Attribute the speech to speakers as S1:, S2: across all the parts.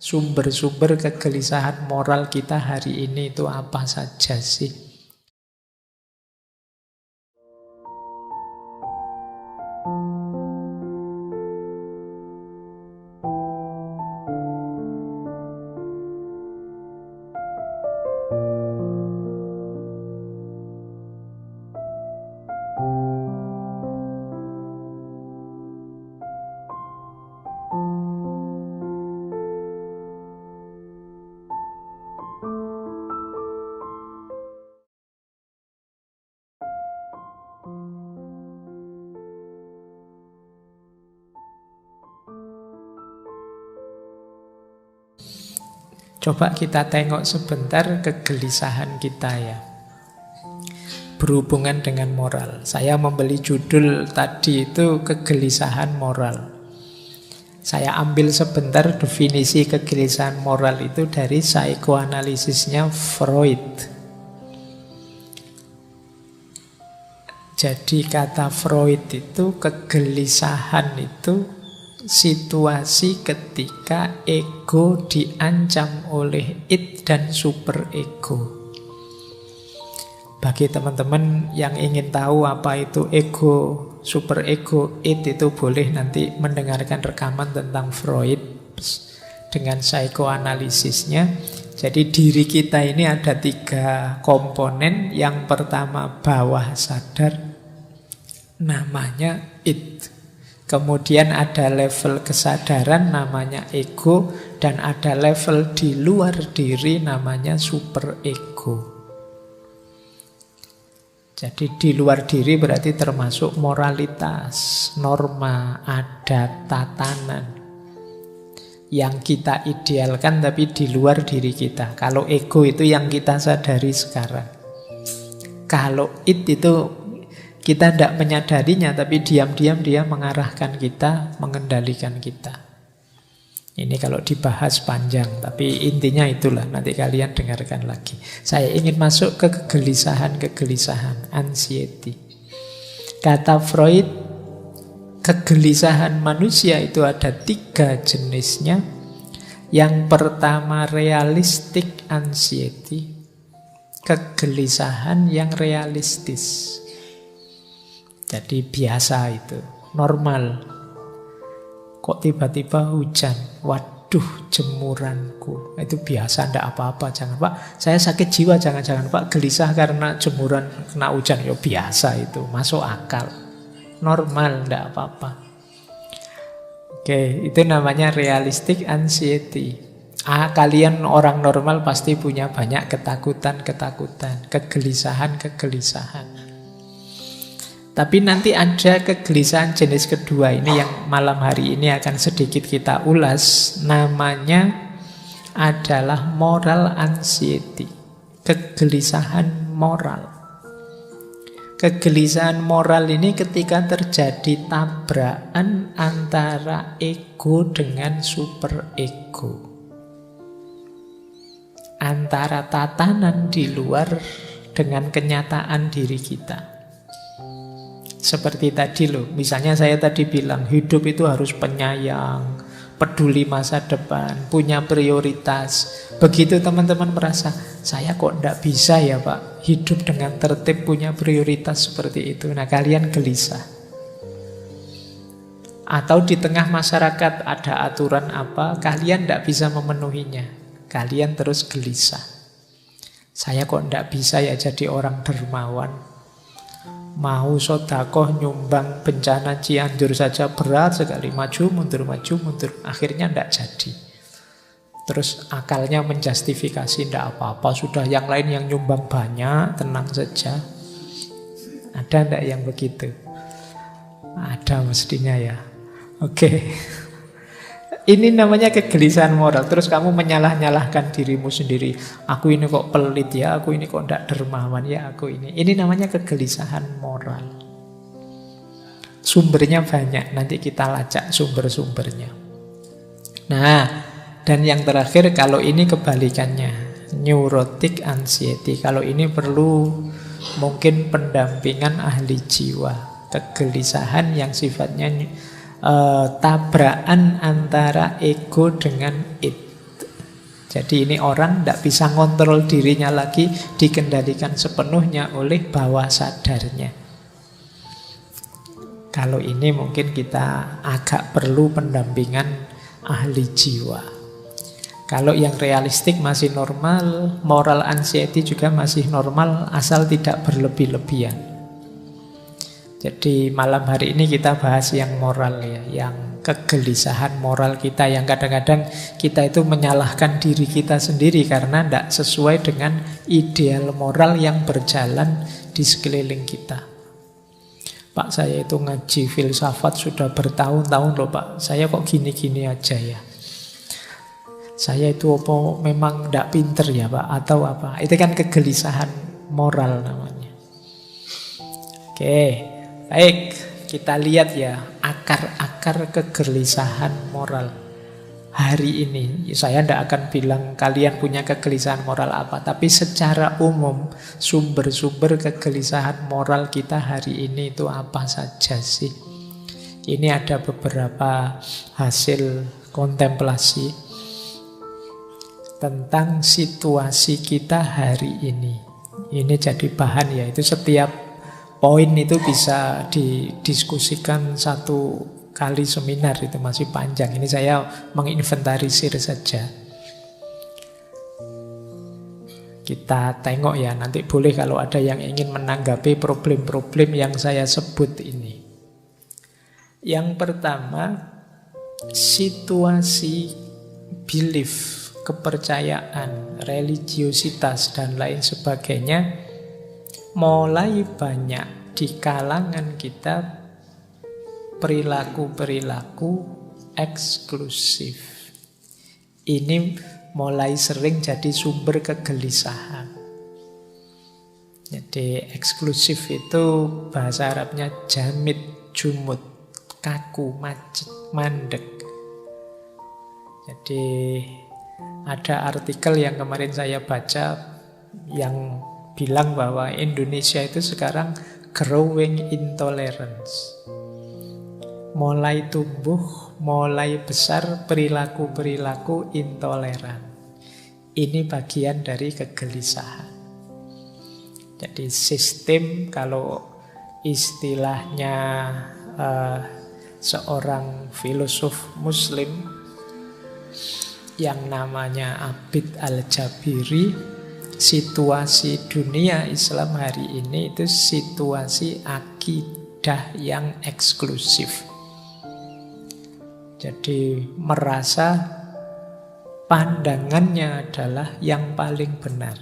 S1: Sumber-sumber kegelisahan moral kita hari ini itu apa saja sih? Coba kita tengok sebentar kegelisahan kita ya, berhubungan dengan moral. Saya membeli judul tadi itu kegelisahan moral. Saya ambil sebentar definisi kegelisahan moral itu dari psikoanalisisnya Freud. Jadi kata Freud itu kegelisahan itu situasi ketika ego diancam oleh id dan superego. Bagi teman-teman yang ingin tahu apa itu ego, superego, id, itu boleh nanti mendengarkan rekaman tentang Freud dengan psikoanalisisnya. Jadi diri kita ini ada 3 komponen. Yang pertama bawah sadar, namanya id. Kemudian ada level kesadaran namanya ego, dan ada level di luar diri namanya superego. Jadi di luar diri berarti termasuk moralitas, norma, adat, tatanan yang kita idealkan tapi di luar diri kita. Kalau ego itu yang kita sadari sekarang. Kalau id itu kita tidak menyadarinya, tapi diam-diam dia mengarahkan kita, mengendalikan kita. Ini kalau dibahas panjang, tapi intinya itulah, nanti kalian dengarkan lagi. Saya ingin masuk ke kegelisahan, anxiety. Kata Freud, kegelisahan manusia itu ada 3 jenisnya. Yang pertama realistic anxiety, kegelisahan yang realistis. Jadi biasa itu, normal. Kok tiba-tiba hujan? Waduh, jemuranku. Itu biasa, tidak apa-apa. Jangan, Pak, saya sakit jiwa. Jangan-jangan, Pak, gelisah karena jemuran kena hujan. Ya biasa itu, masuk akal. Normal, tidak apa-apa. Oke, itu namanya realistic anxiety. Kalian orang normal pasti punya banyak ketakutan, kegelisahan. Tapi nanti ada kegelisahan jenis kedua ini yang malam hari ini akan sedikit kita ulas. Namanya adalah moral anxiety, kegelisahan moral. Kegelisahan moral ini ketika terjadi tabrakan antara ego dengan superego, antara tatanan di luar dengan kenyataan diri kita. Seperti tadi loh, misalnya saya tadi bilang hidup itu harus penyayang, peduli masa depan, punya prioritas. Begitu teman-teman merasa, saya kok tidak bisa ya Pak, hidup dengan tertib, punya prioritas seperti itu. Nah kalian gelisah. Atau di tengah masyarakat ada aturan apa, kalian tidak bisa memenuhinya. Kalian terus gelisah. Saya kok tidak bisa ya jadi orang dermawan. Mau sodakoh nyumbang bencana Cianjur saja berat sekali, maju mundur. Akhirnya tidak jadi. Terus akalnya menjustifikasi, tidak apa-apa, sudah yang lain yang nyumbang banyak, tenang saja. Ada tidak yang begitu? Ada mestinya ya. Oke. Ini namanya kegelisahan moral. Terus kamu menyalah-nyalahkan dirimu sendiri. Aku ini kok pelit ya, aku ini kok tidak dermawan ya, aku ini. Ini namanya kegelisahan moral. Sumbernya banyak, nanti kita lacak sumber-sumbernya. Nah, dan yang terakhir kalau ini kebalikannya, neurotic anxiety. Kalau ini perlu mungkin pendampingan ahli jiwa. Kegelisahan yang sifatnya tabrakan antara ego dengan id. Jadi ini orang tidak bisa ngontrol dirinya lagi, dikendalikan sepenuhnya oleh bawah sadarnya. Kalau ini mungkin kita agak perlu pendampingan ahli jiwa. Kalau yang realistik masih normal, moral anxiety juga masih normal, asal tidak berlebih-lebihan. Jadi malam hari ini kita bahas yang moral ya, yang kegelisahan moral kita, yang kadang-kadang kita itu menyalahkan diri kita sendiri karena tidak sesuai dengan ideal moral yang berjalan di sekeliling kita. Pak, saya itu ngaji filsafat sudah bertahun-tahun loh Pak, saya kok gini-gini aja ya. Saya itu apa memang tidak pinter ya Pak, atau apa. Itu kan kegelisahan moral namanya. Oke. Baik, kita lihat ya akar-akar kegelisahan moral hari ini. Saya tidak akan bilang kalian punya kegelisahan moral apa, tapi secara umum sumber-sumber kegelisahan moral kita hari ini itu apa saja sih? Ini ada beberapa hasil kontemplasi tentang situasi kita hari ini. Ini jadi bahan ya, itu setiap poin itu bisa didiskusikan satu kali seminar, itu masih panjang. Ini saya menginventarisir saja. Kita tengok ya, nanti boleh kalau ada yang ingin menanggapi problem-problem yang saya sebut ini. Yang pertama, situasi belief, kepercayaan, religiositas, dan lain sebagainya mulai banyak di kalangan kita perilaku-perilaku eksklusif. Ini mulai sering jadi sumber kegelisahan. Jadi eksklusif itu bahasa Arabnya jamid, jumud, kaku, macet, mandek. Jadi ada artikel yang kemarin saya baca yang bilang bahwa Indonesia itu sekarang growing intolerance. Mulai tumbuh, mulai besar perilaku-perilaku intoleran. Ini bagian dari kegelisahan. Jadi sistem, kalau istilahnya seorang filosof muslim yang namanya Abid Al-Jabiri, situasi dunia Islam hari ini itu situasi akidah yang eksklusif. Jadi merasa pandangannya adalah yang paling benar.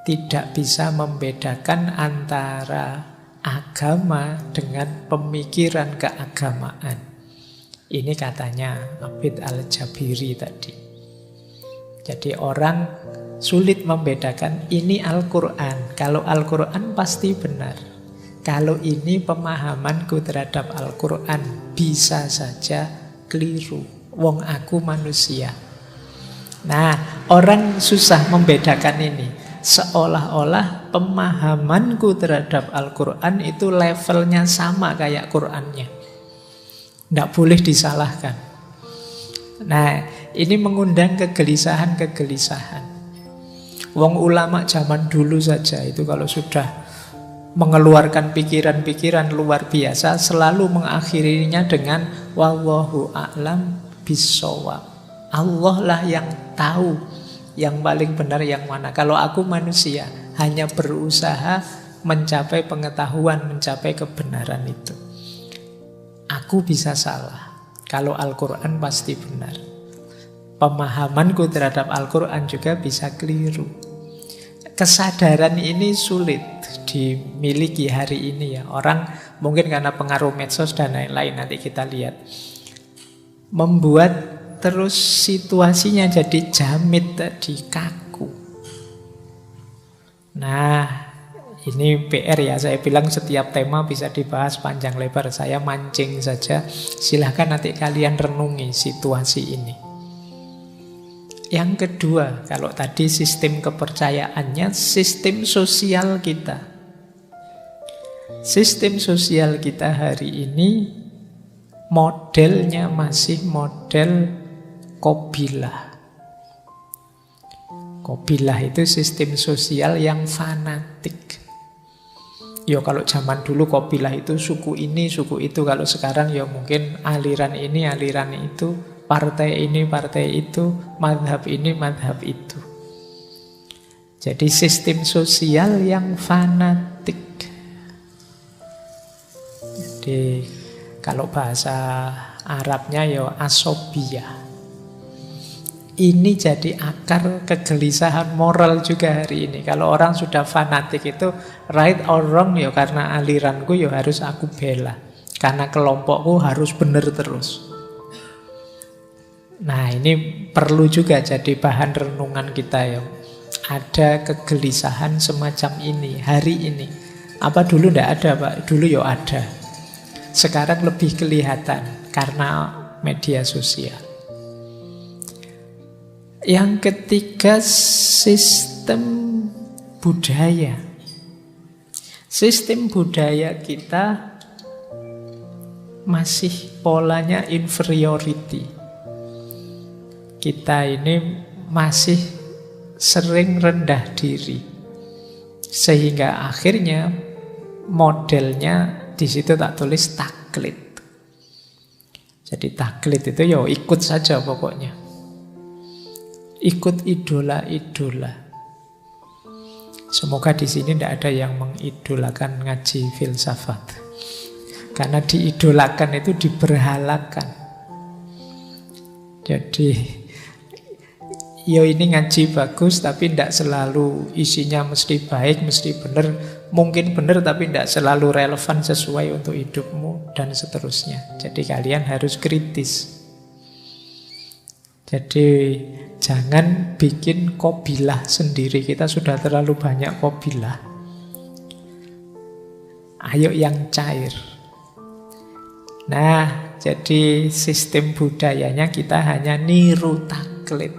S1: Tidak bisa membedakan antara agama dengan pemikiran keagamaan. Ini katanya Abid Al-Jabiri tadi. Jadi orang sulit membedakan ini Al-Quran. Kalau Al-Quran pasti benar. Kalau ini pemahamanku terhadap Al-Quran bisa saja keliru. Wong aku manusia. Nah, orang susah membedakan ini. Seolah-olah pemahamanku terhadap Al-Quran itu levelnya sama kayak Qurannya. Tidak boleh disalahkan. Nah, ini mengundang kegelisahan-kegelisahan. Wong ulama zaman dulu saja itu kalau sudah mengeluarkan pikiran-pikiran luar biasa selalu mengakhirinya dengan wallahu a'lam bissawab. Allah lah yang tahu yang paling benar yang mana. Kalau aku manusia hanya berusaha mencapai pengetahuan, mencapai kebenaran itu. Aku bisa salah. Kalau Al-Quran pasti benar. Pemahamanku terhadap Al-Quran juga bisa keliru. Kesadaran ini sulit dimiliki hari ini ya. Orang mungkin karena pengaruh medsos dan lain-lain, nanti kita lihat, membuat terus situasinya jadi jamit tadi, kaku. Nah, ini PR ya. Saya bilang setiap tema bisa dibahas panjang lebar. Saya mancing saja. Silahkan nanti kalian renungi situasi ini. Yang kedua, kalau tadi sistem kepercayaannya, sistem sosial kita. Sistem sosial kita hari ini modelnya masih model Qabilah. Qabilah itu sistem sosial yang fanatik. Ya kalau zaman dulu qabilah itu suku ini, suku itu. Kalau sekarang ya mungkin aliran ini, aliran itu, partai ini, partai itu, madhab ini, madhab itu. Jadi sistem sosial yang fanatik. Jadi kalau bahasa Arabnya ya asobiyah. Ini jadi akar kegelisahan moral juga hari ini. Kalau orang sudah fanatik itu right or wrong ya karena aliranku ya harus aku bela. Karena kelompokku harus benar terus. Nah ini perlu juga jadi bahan renungan kita ya. Ada kegelisahan semacam ini hari ini. Apa dulu ndak ada Pak? Dulu ya ada. Sekarang lebih kelihatan karena media sosial. Yang ketiga, sistem budaya. Sistem budaya kita masih polanya inferiority. Kita ini masih sering rendah diri. Sehingga akhirnya modelnya di situ tak tulis taklid. Jadi taklid itu ya ikut saja pokoknya. Ikut idola-idola. Semoga di sini tidak ada yang mengidolakan ngaji filsafat. Karena diidolakan itu diberhalakan. Jadi, ya ini ngaji bagus tapi tidak selalu isinya mesti baik, mesti benar. Mungkin benar tapi tidak selalu relevan sesuai untuk hidupmu dan seterusnya. Jadi kalian harus kritis. Jadi jangan bikin qabilah sendiri. Kita sudah terlalu banyak qabilah. Ayo yang cair. Nah, jadi sistem budayanya kita hanya niru taklid.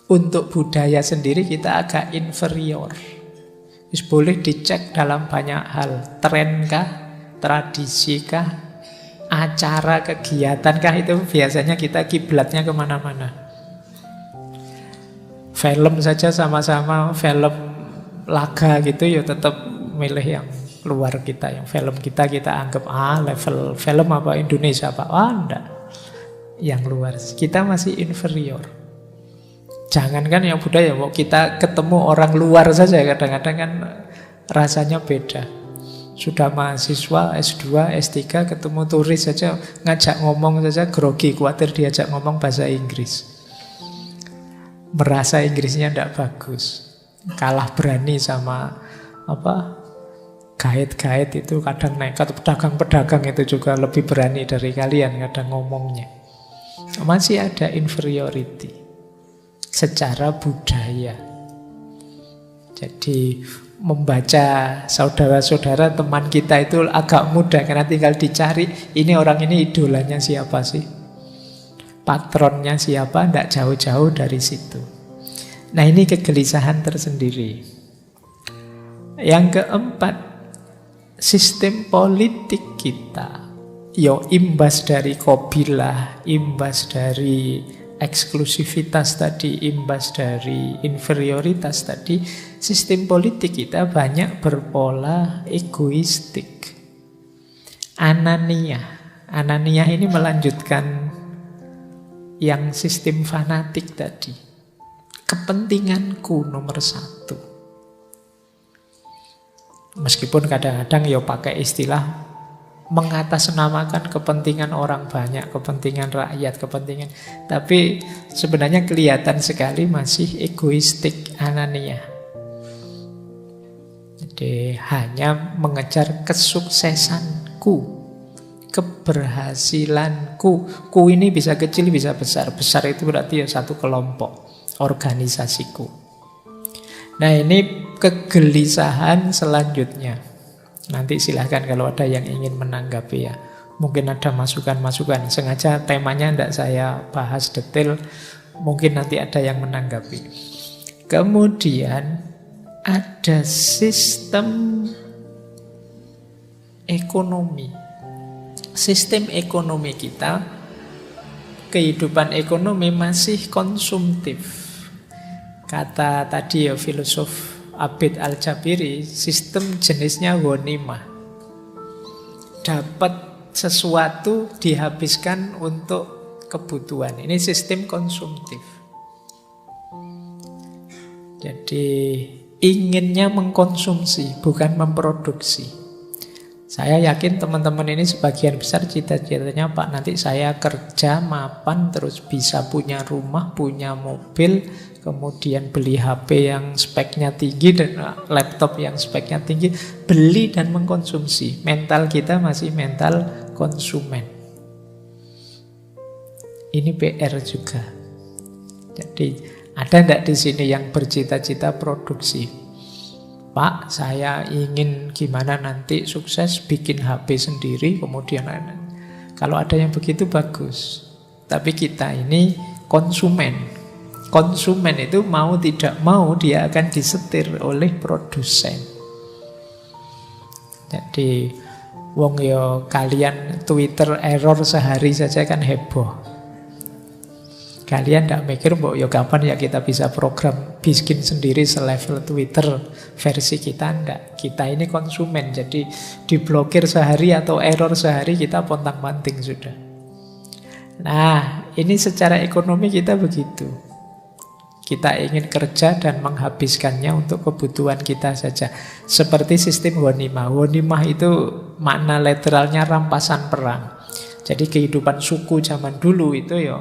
S1: Untuk budaya sendiri kita agak inferior. Boleh dicek dalam banyak hal. Trenkah? Tradisikah? Acara, kegiatankah? Itu biasanya kita kiblatnya kemana-mana. Film saja sama-sama film laga gitu ya tetap milih yang luar kita. Yang film kita anggap level film apa Indonesia apa? Enggak. Yang luar. Kita masih inferior. Jangankan yang budaya, mau kita ketemu orang luar saja kadang-kadang kan rasanya beda. Sudah mahasiswa S2, S3 ketemu turis saja ngajak ngomong saja grogi, khawatir diajak ngomong bahasa Inggris. Merasa Inggrisnya tidak bagus. Kalah berani sama guide-guide itu kadang nekat, pedagang-pedagang itu juga lebih berani dari kalian kadang ngomongnya. Masih ada inferiority secara budaya. Jadi membaca saudara-saudara teman kita itu agak mudah karena tinggal dicari ini orang ini idolanya siapa sih, patronnya siapa, tidak jauh-jauh dari situ. Nah ini kegelisahan tersendiri. Yang keempat, sistem politik kita yo imbas dari qabilah, imbas dari eksklusivitas tadi, imbas dari inferioritas tadi. Sistem politik kita banyak berpola egoistik. Anania ini melanjutkan yang sistem fanatik tadi. Kepentinganku nomor satu. Meskipun kadang-kadang ya pakai istilah mengatasnamakan kepentingan orang banyak, kepentingan rakyat, kepentingan. Tapi sebenarnya kelihatan sekali masih egoistik, anania. Jadi hanya mengejar kesuksesanku, keberhasilanku. Ku ini bisa kecil, bisa besar. Besar itu berarti ya satu kelompok, organisasiku. Nah ini kegelisahan selanjutnya. Nanti silahkan kalau ada yang ingin menanggapi ya. Mungkin ada masukan-masukan. Sengaja temanya tidak saya bahas detail. Mungkin nanti ada yang menanggapi. Kemudian ada sistem ekonomi. Sistem ekonomi kita, kehidupan ekonomi masih konsumtif. Kata tadi ya filosof Abid Al-Jabiri, sistem jenisnya ghanimah. Dapat sesuatu dihabiskan untuk kebutuhan. Ini sistem konsumtif. Jadi inginnya mengkonsumsi, bukan memproduksi. Saya yakin teman-teman ini sebagian besar cita-citanya, Pak, nanti saya kerja, mapan, terus bisa punya rumah, punya mobil, kemudian beli HP yang speknya tinggi dan laptop yang speknya tinggi, beli dan mengkonsumsi. Mental kita masih mental konsumen. Ini PR juga. Jadi ada enggak di sini yang bercita-cita produksi? Pak, saya ingin gimana nanti sukses bikin HP sendiri, kemudian kalau ada yang begitu bagus. Tapi kita ini konsumen. Konsumen itu mau tidak mau dia akan disetir oleh produsen. Jadi wong yo kalian Twitter error sehari saja kan heboh. Kalian tidak mikir, mbok ya kapan ya kita bisa program bikin sendiri selevel Twitter versi kita? Enggak. Kita ini konsumen, jadi diblokir sehari atau error sehari kita pontang-panting sudah. Nah, ini secara ekonomi kita begitu. Kita ingin kerja dan menghabiskannya untuk kebutuhan kita saja. Seperti sistem ghanimah. Ghanimah itu makna literalnya rampasan perang. Jadi kehidupan suku zaman dulu itu ya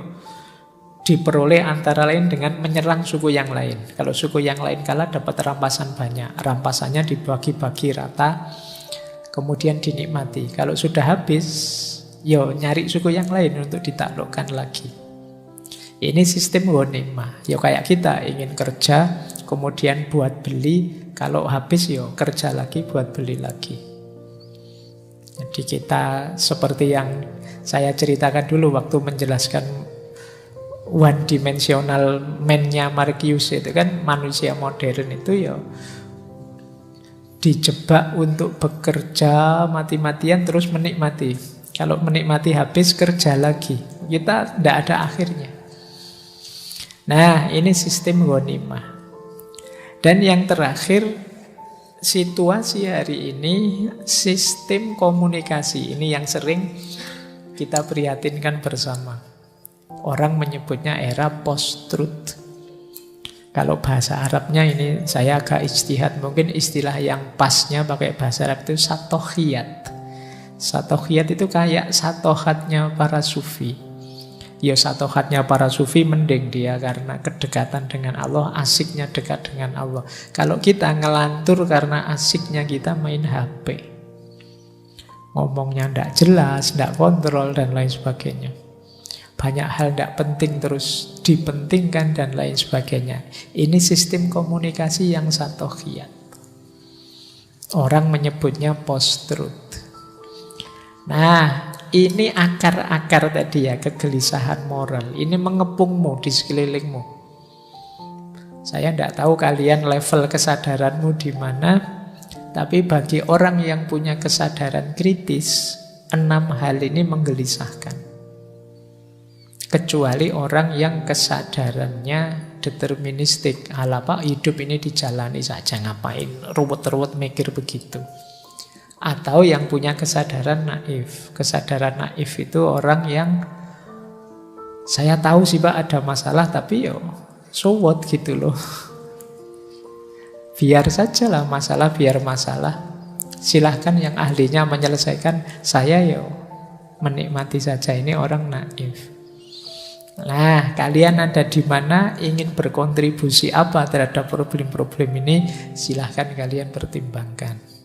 S1: diperoleh antara lain dengan menyerang suku yang lain. Kalau suku yang lain kalah dapat rampasan banyak. Rampasannya dibagi-bagi rata, kemudian dinikmati. Kalau sudah habis, yo nyari suku yang lain untuk ditaklukkan lagi. Ini sistem ghanimah. Yo kayak kita ingin kerja, kemudian buat beli. Kalau habis yo kerja lagi buat beli lagi. Jadi kita seperti yang saya ceritakan dulu waktu menjelaskan one dimensional man-nya Marcuse itu kan, manusia modern itu ya dijebak untuk bekerja mati-matian terus menikmati. Kalau menikmati habis kerja lagi. Kita tidak ada akhirnya. Nah, ini sistem ghanimah. Dan yang terakhir, situasi hari ini sistem komunikasi. Ini yang sering kita prihatinkan bersama. Orang menyebutnya era post-truth. Kalau bahasa Arabnya ini saya agak ijtihad. Mungkin istilah yang pasnya pakai bahasa Arab itu satohiyat. Satohiyat itu kayak satohatnya para sufi. Ya satohatnya para sufi mending dia karena kedekatan dengan Allah, asiknya dekat dengan Allah. Kalau kita ngelantur karena asiknya kita main HP. Ngomongnya tidak jelas, tidak kontrol dan lain sebagainya. Banyak hal tidak penting terus dipentingkan dan lain sebagainya. Ini sistem komunikasi yang satohiyat. Orang menyebutnya post-truth. Nah, ini akar-akar tadi ya, kegelisahan moral. Ini mengepungmu di sekelilingmu. Saya tidak tahu kalian level kesadaranmu di mana, tapi bagi orang yang punya kesadaran kritis, 6 hal ini menggelisahkan. Kecuali orang yang kesadarannya deterministik. Apa hidup ini dijalani saja, ngapain ruwet-ruwet mikir begitu. Atau yang punya kesadaran naif. Kesadaran naif itu orang yang saya tahu sih Pak ada masalah, tapi yo so what gitu loh. Biar sajalah masalah, biar masalah. Silahkan yang ahlinya menyelesaikan, saya yo menikmati saja. Ini orang naif. Nah, kalian ada di mana, ingin berkontribusi apa terhadap problem-problem ini, silahkan kalian pertimbangkan.